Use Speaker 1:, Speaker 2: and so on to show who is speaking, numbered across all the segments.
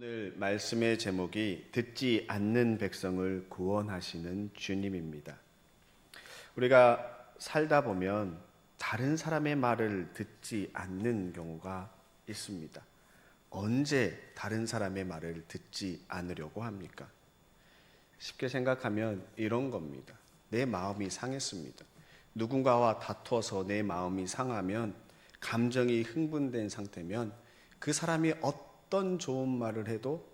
Speaker 1: 오늘 말씀의 제목이 듣지 않는 백성을 구원하시는 주님입니다. 우리가 살다 보면 다른 사람의 말을 듣지 않는 경우가 있습니다. 언제 다른 사람의 말을 듣지 않으려고 합니까? 쉽게 생각하면 이런 겁니다. 내 마음이 상했습니다. 누군가와 다투어서 내 마음이 상하면, 감정이 흥분된 상태면 그 사람이 어떤 좋은 말을 해도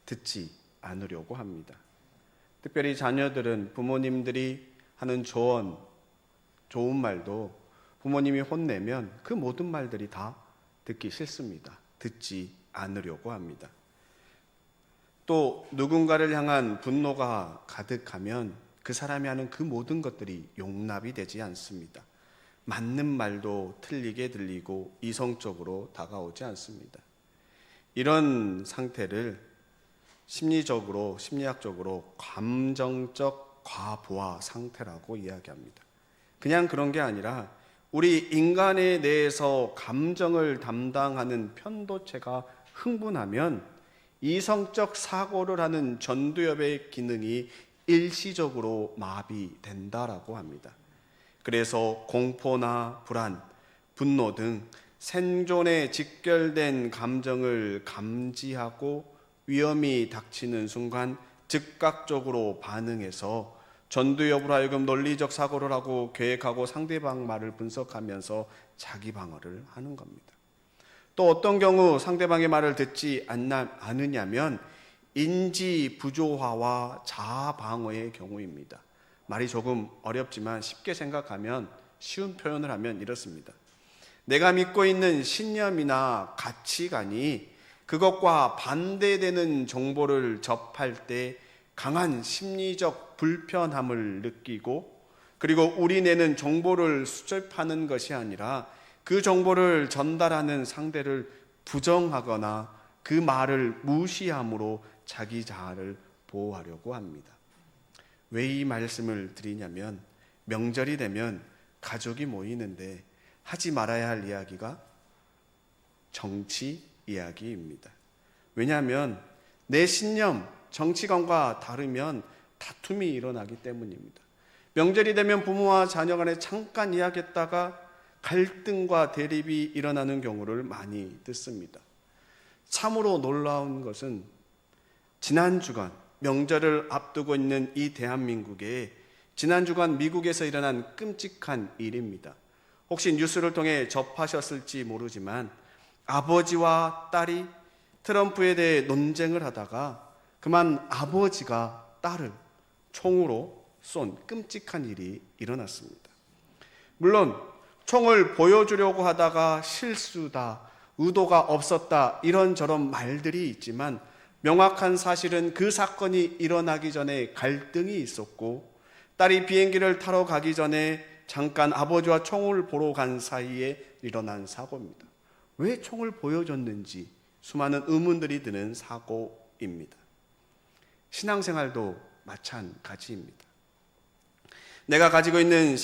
Speaker 1: 듣지 않으려고 합니다. 특별히 자녀들은 부모님들이 하는 조언, 좋은 말도 부모님이 혼내면 그 모든 말들이 다 듣기 싫습니다. 듣지 않으려고 합니다. 또 누군가를 향한 분노가 가득하면 그 사람이 하는 그 모든 것들이 용납이 되지 않습니다. 맞는 말도 틀리게 들리고 이성적으로 다가오지 않습니다. 이런 상태를 심리학적으로 감정적 과부하 상태라고 이야기합니다. 그냥 그런 게 아니라 우리 인간에 대해서 감정을 담당하는 편도체가 흥분하면 이성적 사고를 하는 전두엽의 기능이 일시적으로 마비된다라고 합니다. 그래서 공포나 불안, 분노 등 생존에 직결된 감정을 감지하고 위험이 닥치는 순간 즉각적으로 반응해서 전두엽으로 하여금 논리적 사고를 하고 계획하고 상대방 말을 분석하면서 자기 방어를 하는 겁니다. 또 어떤 경우 상대방의 말을 듣지 않으냐면 인지 부조화와 자아 방어의 경우입니다. 말이 조금 어렵지만 쉽게 생각하면, 쉬운 표현을 하면 이렇습니다. 내가 믿고 있는 신념이나 가치관이 그것과 반대되는 정보를 접할 때 강한 심리적 불편함을 느끼고, 그리고 우리 내는 정보를 수집하는 것이 아니라 그 정보를 전달하는 상대를 부정하거나 그 말을 무시함으로 자기 자아를 보호하려고 합니다. 왜 이 말씀을 드리냐면, 명절이 되면 가족이 모이는데 하지 말아야 할 이야기가 정치 이야기입니다. 왜냐하면 내 신념, 정치관과 다르면 다툼이 일어나기 때문입니다. 명절이 되면 부모와 자녀 간에 잠깐 이야기했다가 갈등과 대립이 일어나는 경우를 많이 듣습니다. 참으로 놀라운 것은 지난 주간 명절을 앞두고 있는 이 대한민국에 지난 주간 미국에서 일어난 끔찍한 일입니다. 혹시 뉴스를 통해 접하셨을지 모르지만 아버지와 딸이 트럼프에 대해 논쟁을 하다가 그만 아버지가 딸을 총으로 쏜 끔찍한 일이 일어났습니다. 물론 총을 보여주려고 하다가 실수다, 의도가 없었다, 이런저런 말들이 있지만 명확한 사실은 그 사건이 일어나기 전에 갈등이 있었고, 딸이 비행기를 타러 가기 전에 잠깐 아버지와 총을 보러 간 사이에 일어난 사고입니다. 왜 총을 보여줬는지 수많은 의문들이 드는 사고입니다. 신앙생활도 마찬가지입니다. 내가 가지고 있는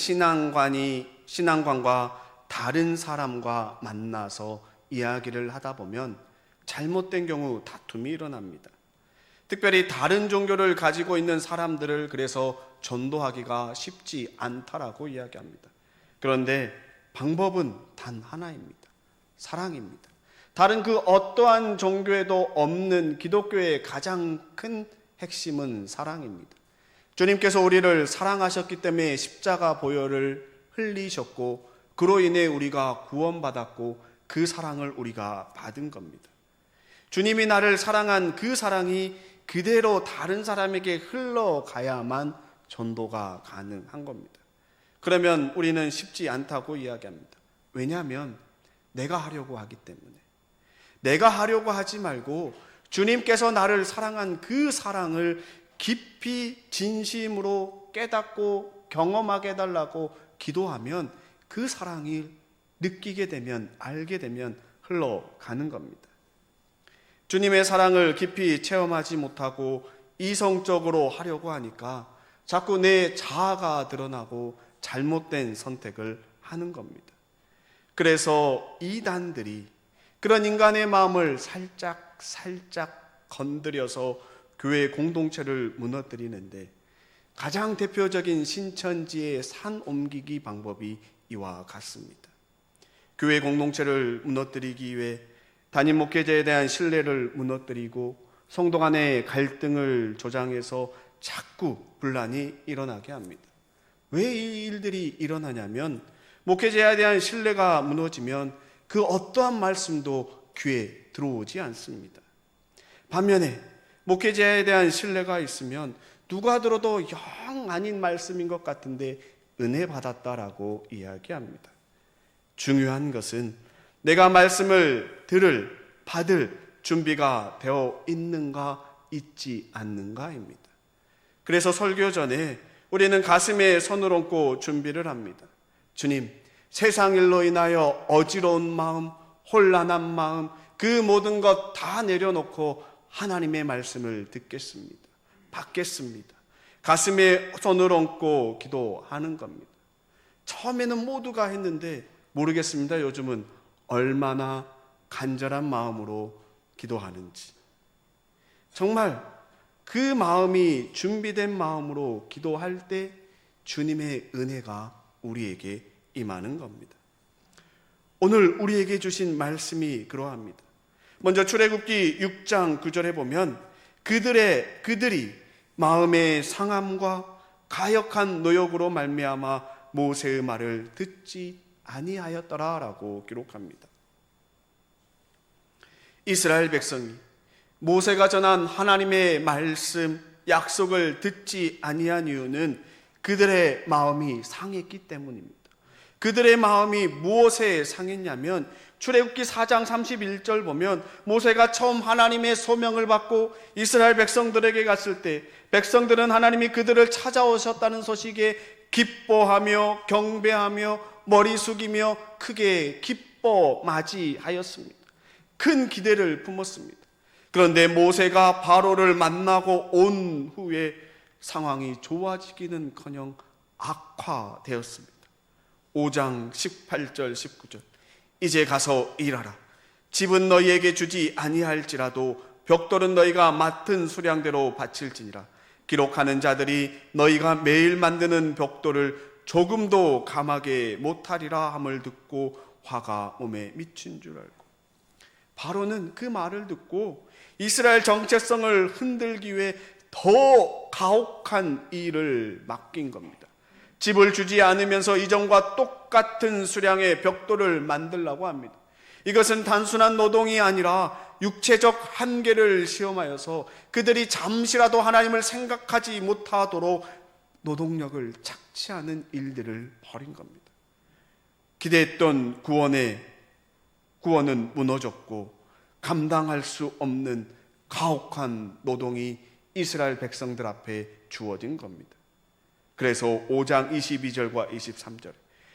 Speaker 1: 신앙관과 다른 사람과 만나서 이야기를 하다 보면 잘못된 경우 다툼이 일어납니다. 특별히 다른 종교를 가지고 있는 사람들을 그래서 전도하기가 쉽지 않다라고 이야기합니다. 그런데 방법은 단 하나입니다. 사랑입니다. 다른 그 어떠한 종교에도 없는 기독교의 가장 큰 핵심은 사랑입니다. 주님께서 우리를 사랑하셨기 때문에 십자가 보혈을 흘리셨고, 그로 인해 우리가 구원받았고 그 사랑을 우리가 받은 겁니다. 주님이 나를 사랑한 그 사랑이 그대로 다른 사람에게 흘러가야만 전도가 가능한 겁니다. 그러면 우리는 쉽지 않다고 이야기합니다. 왜냐하면 내가 하려고 하기 때문에. 내가 하려고 하지 말고 주님께서 나를 사랑한 그 사랑을 깊이 진심으로 깨닫고 경험하게 해달라고 기도하면 그 사랑이 느끼게 되면, 알게 되면 흘러가는 겁니다. 주님의 사랑을 깊이 체험하지 못하고 이성적으로 하려고 하니까 자꾸 내 자아가 드러나고 잘못된 선택을 하는 겁니다. 그래서 이단들이 그런 인간의 마음을 살짝 건드려서 교회 공동체를 무너뜨리는데 가장 대표적인 신천지의 산 옮기기 방법이 이와 같습니다. 교회 공동체를 무너뜨리기 위해 담임 목회자에 대한 신뢰를 무너뜨리고 성도 간의 갈등을 조장해서 자꾸 분란이 일어나게 합니다. 왜 이 일들이 일어나냐면 목회자에 대한 신뢰가 무너지면 그 어떠한 말씀도 귀에 들어오지 않습니다. 반면에 목회자에 대한 신뢰가 있으면 누가 들어도 영 아닌 말씀인 것 같은데 은혜 받았다라고 이야기합니다. 중요한 것은 내가 말씀을 받을 준비가 되어 있는가 있지 않는가입니다. 그래서 설교 전에 우리는 가슴에 손을 얹고 준비를 합니다. 주님, 세상 일로 인하여 어지러운 마음, 혼란한 마음, 그 모든 것 다 내려놓고 하나님의 말씀을 듣겠습니다. 받겠습니다. 가슴에 손을 얹고 기도하는 겁니다. 처음에는 모두가 했는데 모르겠습니다. 요즘은 얼마나 간절한 마음으로 기도하는지. 정말 그 마음이 준비된 마음으로 기도할 때 주님의 은혜가 우리에게 임하는 겁니다. 오늘 우리에게 주신 말씀이 그러합니다. 먼저 출애굽기 6장 9절에 보면 그들이 마음의 상함과 가역한 노역으로 말미암아 모세의 말을 듣지 아니하였더라라고 기록합니다. 이스라엘 백성이 모세가 전한 하나님의 말씀, 약속을 듣지 아니한 이유는 그들의 마음이 상했기 때문입니다. 그들의 마음이 무엇에 상했냐면 출애굽기 4장 31절 보면 모세가 처음 하나님의 소명을 받고 이스라엘 백성들에게 갔을 때 백성들은 하나님이 그들을 찾아오셨다는 소식에 기뻐하며 경배하며 머리 숙이며 크게 기뻐 맞이하였습니다. 큰 기대를 품었습니다. 그런데 모세가 바로를 만나고 온 후에 상황이 좋아지기는커녕 악화되었습니다. 5장 18절 19절 이제 가서 일하라. 집은 너희에게 주지 아니할지라도 벽돌은 너희가 맡은 수량대로 바칠지니라. 기록하는 자들이 너희가 매일 만드는 벽돌을 조금도 감하게 못하리라 함을 듣고 화가 몸에 미친 줄 알고, 바로는 그 말을 듣고 이스라엘 정체성을 흔들기 위해 더 가혹한 일을 맡긴 겁니다. 집을 주지 않으면서 이전과 똑같은 수량의 벽돌을 만들라고 합니다. 이것은 단순한 노동이 아니라 육체적 한계를 시험하여서 그들이 잠시라도 하나님을 생각하지 못하도록 노동력을 착취하는 일들을 벌인 겁니다. 기대했던 구원은 무너졌고 감당할 수 없는 가혹한 노동이 이스라엘 백성들 앞에 주어진 겁니다. 그래서 5장 22절과 23절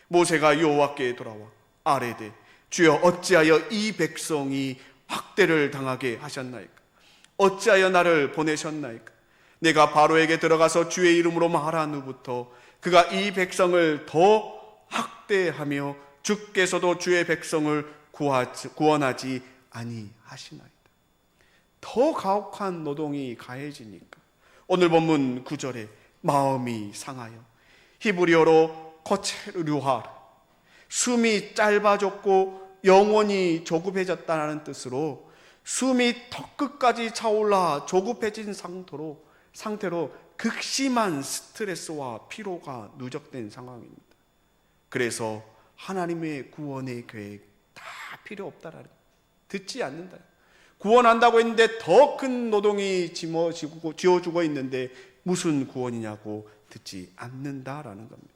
Speaker 1: 모세가 여호와께 돌아와 아뢰되 주여 어찌하여 이 백성이 학대를 당하게 하셨나이까? 어찌하여 나를 보내셨나이까? 내가 바로에게 들어가서 주의 이름으로 말한 후부터 그가 이 백성을 더 학대하며 주께서도 주의 백성을 구원하지 아니하시나이다. 더 가혹한 노동이 가해지니까 오늘 본문 9절에 마음이 상하여 히브리어로 코체르류하 숨이 짧아졌고 영혼이 조급해졌다는 뜻으로 숨이 턱끝까지 차올라 조급해진 상태로 극심한 스트레스와 피로가 누적된 상황입니다. 그래서 하나님의 구원의 계획 다 필요 없다라는, 듣지 않는다. 구원한다고 했는데 더 큰 노동이 지어주고 있는데 무슨 구원이냐고 듣지 않는다라는 겁니다.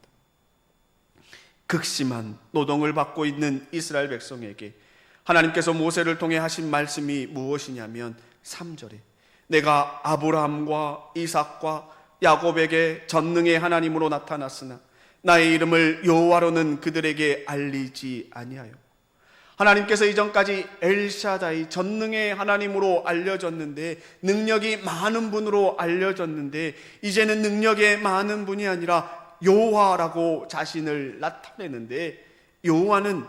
Speaker 1: 극심한 노동을 받고 있는 이스라엘 백성에게 하나님께서 모세를 통해 하신 말씀이 무엇이냐면 3절에 내가 아브라함과 이삭과 야곱에게 전능의 하나님으로 나타났으나 나의 이름을 여호와로는 그들에게 알리지 아니하여. 하나님께서 이전까지 엘샤다이 전능의 하나님으로 알려졌는데, 능력이 많은 분으로 알려졌는데, 이제는 능력의 많은 분이 아니라 여호와라고 자신을 나타내는데, 여호와는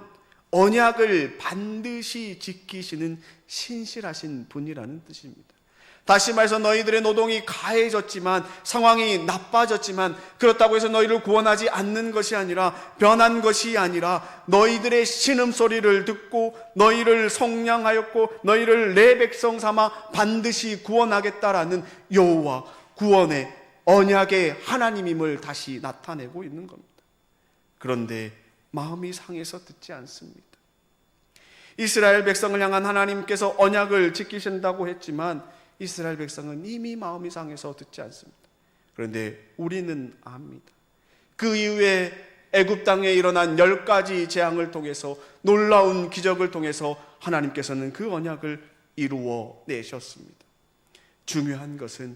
Speaker 1: 언약을 반드시 지키시는 신실하신 분이라는 뜻입니다. 다시 말해서 너희들의 노동이 가해졌지만, 상황이 나빠졌지만, 그렇다고 해서 너희를 구원하지 않는 것이 아니라, 변한 것이 아니라, 너희들의 신음소리를 듣고 너희를 속량하였고 너희를 내 백성 삼아 반드시 구원하겠다라는 여호와 구원의 언약의 하나님임을 다시 나타내고 있는 겁니다. 그런데 마음이 상해서 듣지 않습니다. 이스라엘 백성을 향한 하나님께서 언약을 지키신다고 했지만 이스라엘 백성은 이미 마음이 상해서 듣지 않습니다. 그런데 우리는 압니다. 그 이후에 애굽 땅에 일어난 10가지 재앙을 통해서, 놀라운 기적을 통해서 하나님께서는 그 언약을 이루어 내셨습니다. 중요한 것은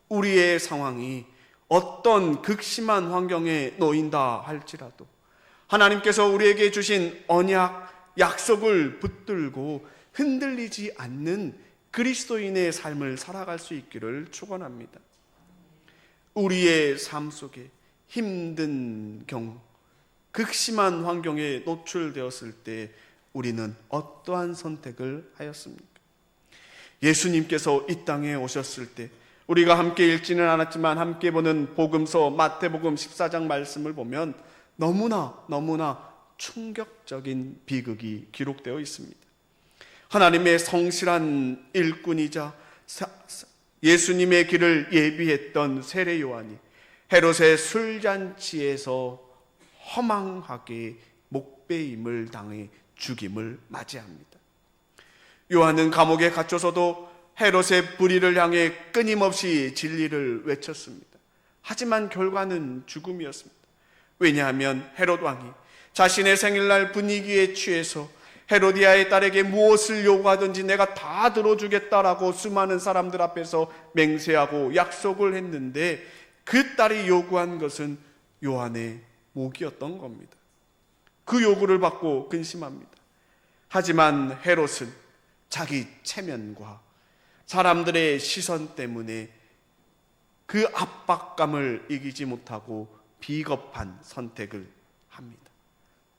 Speaker 1: 우리의 상황이 어떤 극심한 환경에 놓인다 할지라도 하나님께서 우리에게 주신 언약, 약속을 붙들고 흔들리지 않는 그리스도인의 삶을 살아갈 수 있기를 축원합니다. 우리의 삶 속에 힘든 경우, 극심한 환경에 노출되었을 때 우리는 어떠한 선택을 하였습니까? 예수님께서 이 땅에 오셨을 때 우리가 함께 읽지는 않았지만 함께 보는 복음서 마태복음 14장 말씀을 보면 너무나 충격적인 비극이 기록되어 있습니다. 하나님의 성실한 일꾼이자 예수님의 길을 예비했던 세례 요한이 헤롯의 술잔치에서 허망하게 목배임을 당해 죽임을 맞이합니다. 요한은 감옥에 갇혀서도 헤롯의 불의를 향해 끊임없이 진리를 외쳤습니다. 하지만 결과는 죽음이었습니다. 왜냐하면 헤롯 왕이 자신의 생일날 분위기에 취해서 헤로디아의 딸에게 무엇을 요구하든지 내가 다 들어주겠다라고 수많은 사람들 앞에서 맹세하고 약속을 했는데 그 딸이 요구한 것은 요한의 목이었던 겁니다. 그 요구를 받고 근심합니다. 하지만 헤롯은 자기 체면과 사람들의 시선 때문에 그 압박감을 이기지 못하고 비겁한 선택을 합니다.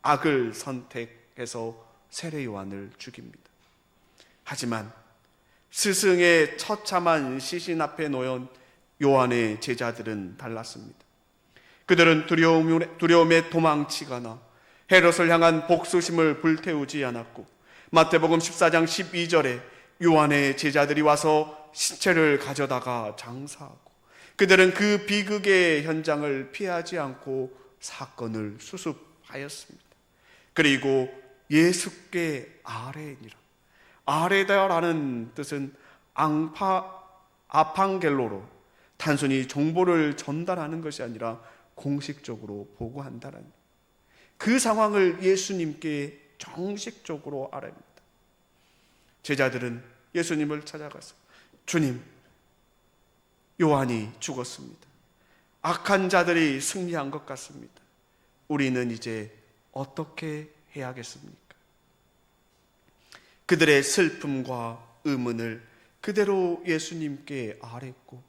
Speaker 1: 악을 선택해서 세례 요한을 죽입니다. 하지만 스승의 처참한 시신 앞에 놓여 요한의 제자들은 달랐습니다. 그들은 두려움에 도망치거나 헤롯을 향한 복수심을 불태우지 않았고, 마태복음 14장 12절에 요한의 제자들이 와서 시체를 가져다가 장사하고, 그들은 그 비극의 현장을 피하지 않고 사건을 수습하였습니다. 그리고 예수께 아뢰니라. 아뢰다라는 뜻은 아팡겔로로 단순히 정보를 전달하는 것이 아니라 공식적으로 보고한다는, 그 상황을 예수님께 정식적으로 아뢰입니다. 제자들은 예수님을 찾아가서 주님, 요한이 죽었습니다. 악한 자들이 승리한 것 같습니다. 우리는 이제 어떻게 해야겠습니까? 그들의 슬픔과 의문을 그대로 예수님께 아뢰고,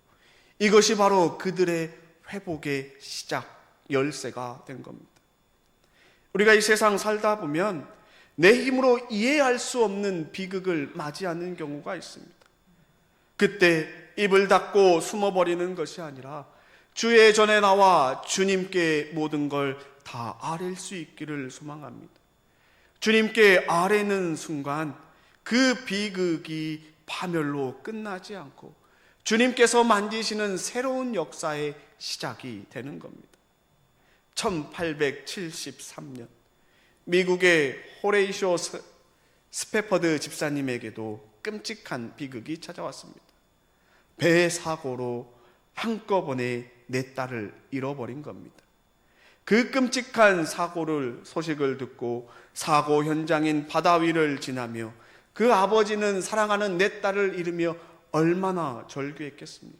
Speaker 1: 이것이 바로 그들의 회복의 시작, 열쇠가 된 겁니다. 우리가 이 세상 살다 보면 내 힘으로 이해할 수 없는 비극을 맞이하는 경우가 있습니다. 그때 입을 닫고 숨어버리는 것이 아니라 주의 전에 나와 주님께 모든 걸 다 아뢰 수 있기를 소망합니다. 주님께 아뢰는 순간 그 비극이 파멸로 끝나지 않고 주님께서 만드시는 새로운 역사의 시작이 되는 겁니다. 1873년 미국의 호레이쇼 스페퍼드 집사님에게도 끔찍한 비극이 찾아왔습니다. 배 사고로 한꺼번에 4딸을 잃어버린 겁니다. 그 끔찍한 소식을 듣고 사고 현장인 바다 위를 지나며 그 아버지는 사랑하는 4딸을 잃으며 얼마나 절규했겠습니까?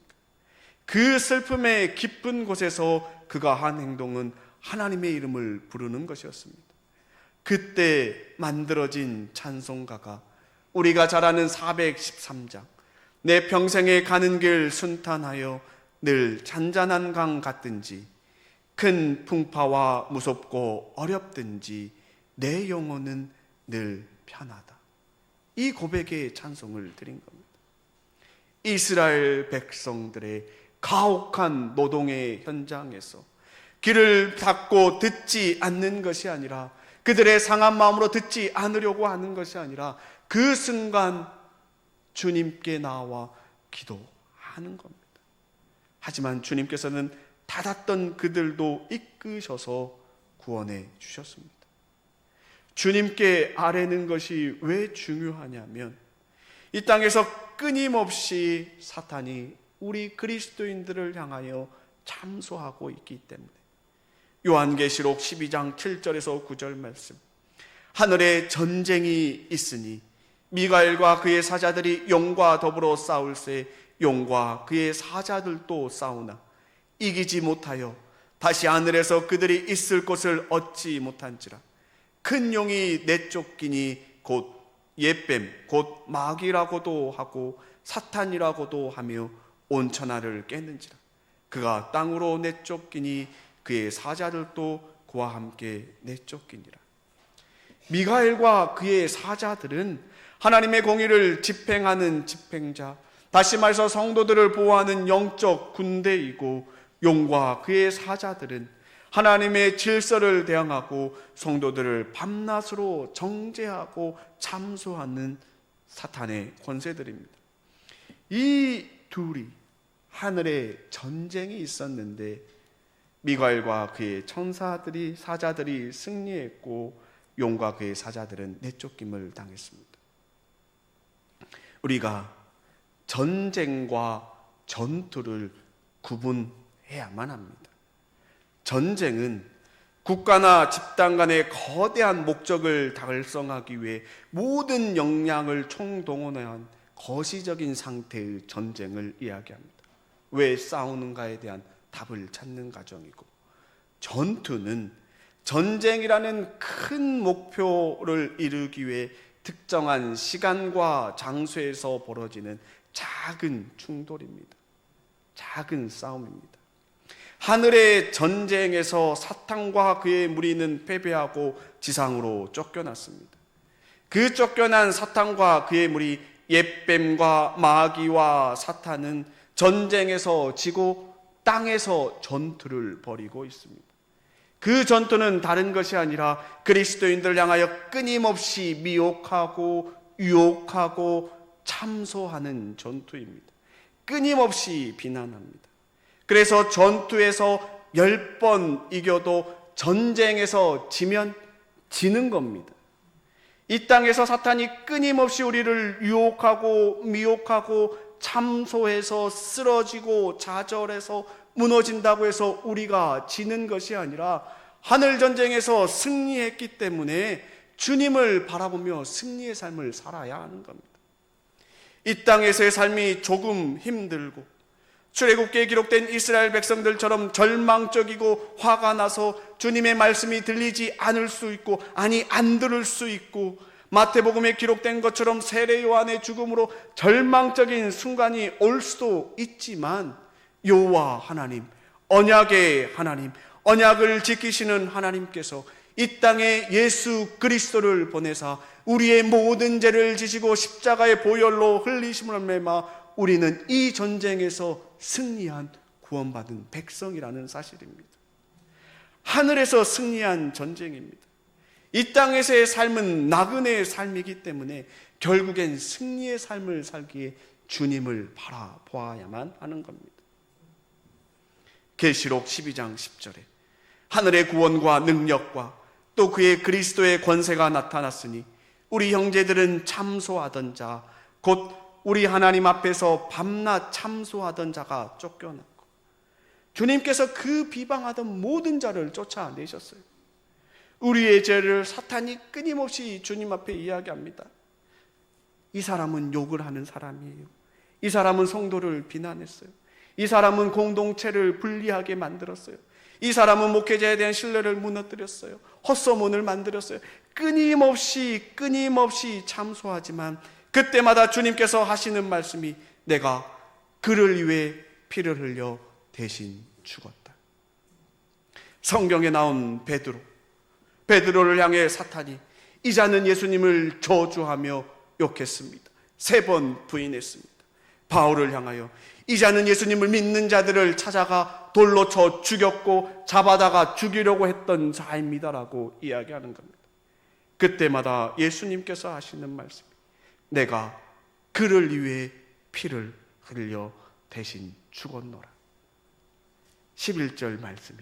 Speaker 1: 그 슬픔의 깊은 곳에서 그가 한 행동은 하나님의 이름을 부르는 것이었습니다. 그때 만들어진 찬송가가 우리가 잘 아는 413장, 내 평생에 가는 길 순탄하여 늘 잔잔한 강 같든지 큰 풍파와 무섭고 어렵든지 내 영혼은 늘 편하다. 이 고백의 찬송을 드린 겁니다. 이스라엘 백성들의 가혹한 노동의 현장에서 귀를 닫고 듣지 않는 것이 아니라, 그들의 상한 마음으로 듣지 않으려고 하는 것이 아니라 그 순간 주님께 나와 기도하는 겁니다. 하지만 주님께서는 닫았던 그들도 이끄셔서 구원해 주셨습니다. 주님께 아뢰는 것이 왜 중요하냐면, 이 땅에서 끊임없이 사탄이 우리 그리스도인들을 향하여 참소하고 있기 때문에, 요한계시록 12장 7절에서 9절 말씀, 하늘에 전쟁이 있으니 미가엘과 그의 사자들이 용과 더불어 싸울새 용과 그의 사자들도 싸우나 이기지 못하여 다시 하늘에서 그들이 있을 곳을 얻지 못한지라. 큰 용이 내쫓기니 곧 옛뱀 곧 마귀라고도 하고 사탄이라고도 하며 온 천하를 깼는지라. 그가 땅으로 내쫓기니 그의 사자들도 그와 함께 내쫓기니라. 미가엘과 그의 사자들은 하나님의 공의를 집행하는 집행자, 다시 말해서 성도들을 보호하는 영적 군대이고, 용과 그의 사자들은 하나님의 질서를 대항하고 성도들을 밤낮으로 정죄하고 참소하는 사탄의 권세들입니다. 이 둘이 하늘에 전쟁이 있었는데 미가엘과 그의 천사들이, 사자들이 승리했고 용과 그의 사자들은 내쫓김을 당했습니다. 우리가 전쟁과 전투를 구분해야만 합니다. 전쟁은 국가나 집단 간의 거대한 목적을 달성하기 위해 모든 역량을 총동원한 거시적인 상태의 전쟁을 이야기합니다. 왜 싸우는가에 대한 답을 찾는 과정이고, 전투는 전쟁이라는 큰 목표를 이루기 위해 특정한 시간과 장소에서 벌어지는 작은 충돌입니다. 작은 싸움입니다. 하늘의 전쟁에서 사탄과 그의 무리는 패배하고 지상으로 쫓겨났습니다. 그 쫓겨난 사탄과 그의 무리, 옛뱀과 마귀와 사탄은 전쟁에서 지고 땅에서 전투를 벌이고 있습니다. 그 전투는 다른 것이 아니라 그리스도인들을 향하여 끊임없이 미혹하고 유혹하고 참소하는 전투입니다. 끊임없이 비난합니다. 그래서 전투에서 10번 이겨도 전쟁에서 지면 지는 겁니다. 이 땅에서 사탄이 끊임없이 우리를 유혹하고 미혹하고 참소해서 쓰러지고 좌절해서 무너진다고 해서 우리가 지는 것이 아니라 하늘 전쟁에서 승리했기 때문에 주님을 바라보며 승리의 삶을 살아야 하는 겁니다. 이 땅에서의 삶이 조금 힘들고 출애굽기에 기록된 이스라엘 백성들처럼 절망적이고 화가 나서 주님의 말씀이 들리지 않을 수 있고, 아니 안 들을 수 있고, 마태복음에 기록된 것처럼 세례 요한의 죽음으로 절망적인 순간이 올 수도 있지만, 여호와 하나님, 언약의 하나님, 언약을 지키시는 하나님께서 이 땅에 예수 그리스도를 보내사 우리의 모든 죄를 지시고 십자가의 보혈로 흘리심을 매마 우리는 이 전쟁에서 승리한 구원받은 백성이라는 사실입니다. 하늘에서 승리한 전쟁입니다. 이 땅에서의 삶은 나그네의 삶이기 때문에 결국엔 승리의 삶을 살기에 주님을 바라보아야만 하는 겁니다. 계시록 12장 10절에 하늘의 구원과 능력과 또 그의 그리스도의 권세가 나타났으니 우리 형제들은 참소하던 자, 곧 우리 하나님 앞에서 밤낮 참소하던 자가 쫓겨났고, 주님께서 그 비방하던 모든 자를 쫓아내셨어요. 우리의 죄를 사탄이 끊임없이 주님 앞에 이야기합니다. 이 사람은 욕을 하는 사람이에요. 이 사람은 성도를 비난했어요. 이 사람은 공동체를 분리하게 만들었어요. 이 사람은 목회자에 대한 신뢰를 무너뜨렸어요. 헛소문을 만들었어요. 끊임없이 참소하지만 그때마다 주님께서 하시는 말씀이, 내가 그를 위해 피를 흘려 대신 죽었다. 성경에 나온 베드로를 향해 사탄이 이자는 예수님을 저주하며 욕했습니다. 3번 부인했습니다. 바울을 향하여 이제는 예수님을 믿는 자들을 찾아가 돌로 쳐 죽였고 잡아다가 죽이려고 했던 자입니다라고 이야기하는 겁니다. 그때마다 예수님께서 하시는 말씀이 내가 그를 위해 피를 흘려 대신 죽었노라. 11절 말씀이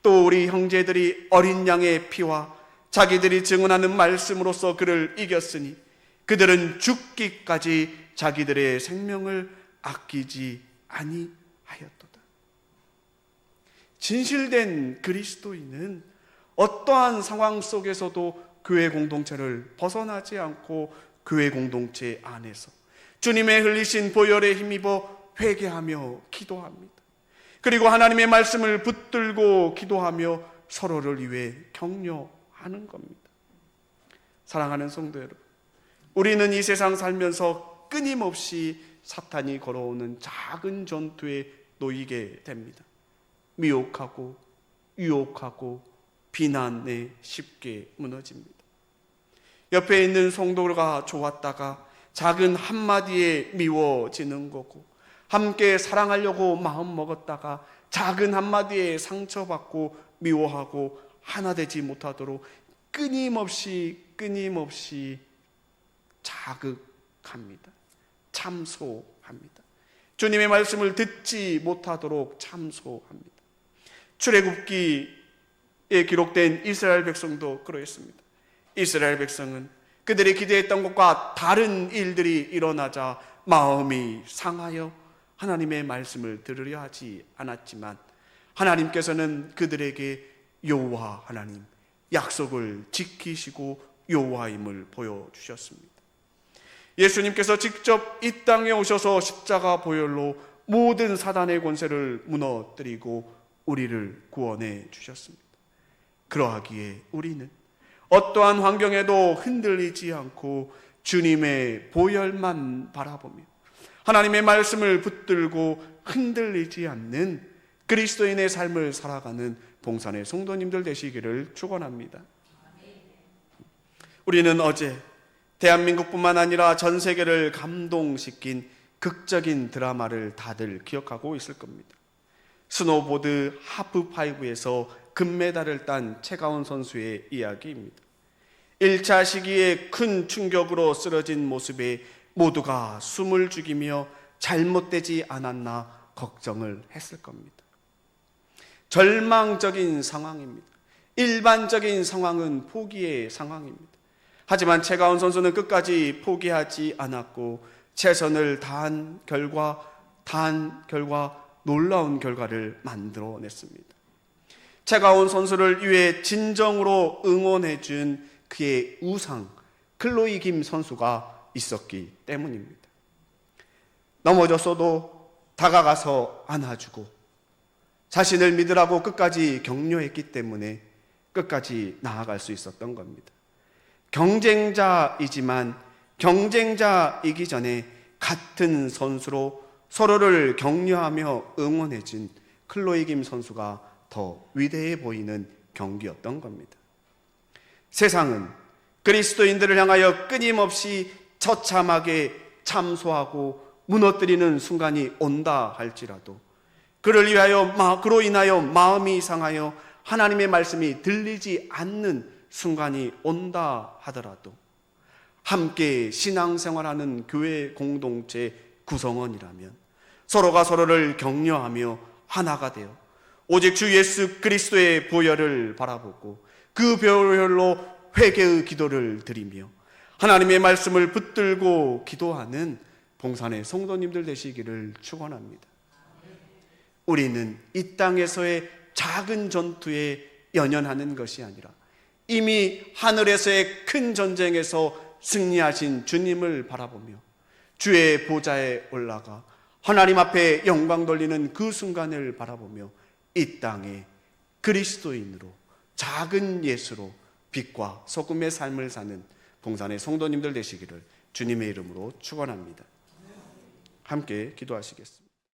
Speaker 1: 또 우리 형제들이 어린 양의 피와 자기들이 증언하는 말씀으로써 그를 이겼으니 그들은 죽기까지 자기들의 생명을 아끼지 아니하였도다. 진실된 그리스도인은 어떠한 상황 속에서도 교회 공동체를 벗어나지 않고 교회 공동체 안에서 주님의 흘리신 보혈에 힘입어 회개하며 기도합니다. 그리고 하나님의 말씀을 붙들고 기도하며 서로를 위해 격려하는 겁니다. 사랑하는 성도 여러분, 우리는 이 세상 살면서 끊임없이 사탄이 걸어오는 작은 전투에 놓이게 됩니다. 미혹하고 유혹하고 비난에 쉽게 무너집니다. 옆에 있는 성도가 좋았다가 작은 한마디에 미워지는 거고, 함께 사랑하려고 마음 먹었다가 작은 한마디에 상처받고 미워하고 하나 되지 못하도록 끊임없이 자극합니다. 참소합니다. 주님의 말씀을 듣지 못하도록 참소합니다. 출애굽기에 기록된 이스라엘 백성도 그러했습니다. 이스라엘 백성은 그들이 기대했던 것과 다른 일들이 일어나자 마음이 상하여 하나님의 말씀을 들으려 하지 않았지만 하나님께서는 그들에게 여호와 하나님 약속을 지키시고 여호와임을 보여주셨습니다. 예수님께서 직접 이 땅에 오셔서 십자가 보혈로 모든 사단의 권세를 무너뜨리고 우리를 구원해 주셨습니다. 그러하기에 우리는 어떠한 환경에도 흔들리지 않고 주님의 보혈만 바라보며 하나님의 말씀을 붙들고 흔들리지 않는 그리스도인의 삶을 살아가는 봉산의 성도님들 되시기를 축원합니다. 우리는 어제 대한민국뿐만 아니라 전 세계를 감동시킨 극적인 드라마를 다들 기억하고 있을 겁니다. 스노보드 하프파이브에서 금메달을 딴 최가온 선수의 이야기입니다. 1차 시기에 큰 충격으로 쓰러진 모습에 모두가 숨을 죽이며 잘못되지 않았나 걱정을 했을 겁니다. 절망적인 상황입니다. 일반적인 상황은 포기의 상황입니다. 하지만 최가온 선수는 끝까지 포기하지 않았고 최선을 다한 결과 놀라운 결과를 만들어냈습니다. 최가온 선수를 위해 진정으로 응원해준 그의 우상 클로이 김 선수가 있었기 때문입니다. 넘어졌어도 다가가서 안아주고 자신을 믿으라고 끝까지 격려했기 때문에 끝까지 나아갈 수 있었던 겁니다. 경쟁자이지만 경쟁자이기 전에 같은 선수로 서로를 격려하며 응원해준 클로이 김 선수가 더 위대해 보이는 경기였던 겁니다. 세상은 그리스도인들을 향하여 끊임없이 처참하게 참소하고 무너뜨리는 순간이 온다 할지라도 그로 인하여 마음이 상하여 하나님의 말씀이 들리지 않는 순간이 온다 하더라도 함께 신앙생활하는 교회 공동체 구성원이라면 서로가 서로를 격려하며 하나가 되어 오직 주 예수 그리스도의 보혈을 바라보고 그 보혈로 회개의 기도를 드리며 하나님의 말씀을 붙들고 기도하는 봉산의 성도님들 되시기를 축원합니다. 우리는 이 땅에서의 작은 전투에 연연하는 것이 아니라 이미 하늘에서의 큰 전쟁에서 승리하신 주님을 바라보며 주의 보좌에 올라가 하나님 앞에 영광 돌리는 그 순간을 바라보며 이 땅에 그리스도인으로 작은 예수로 빛과 소금의 삶을 사는 봉산의 성도님들 되시기를 주님의 이름으로 축원합니다. 함께 기도하시겠습니다.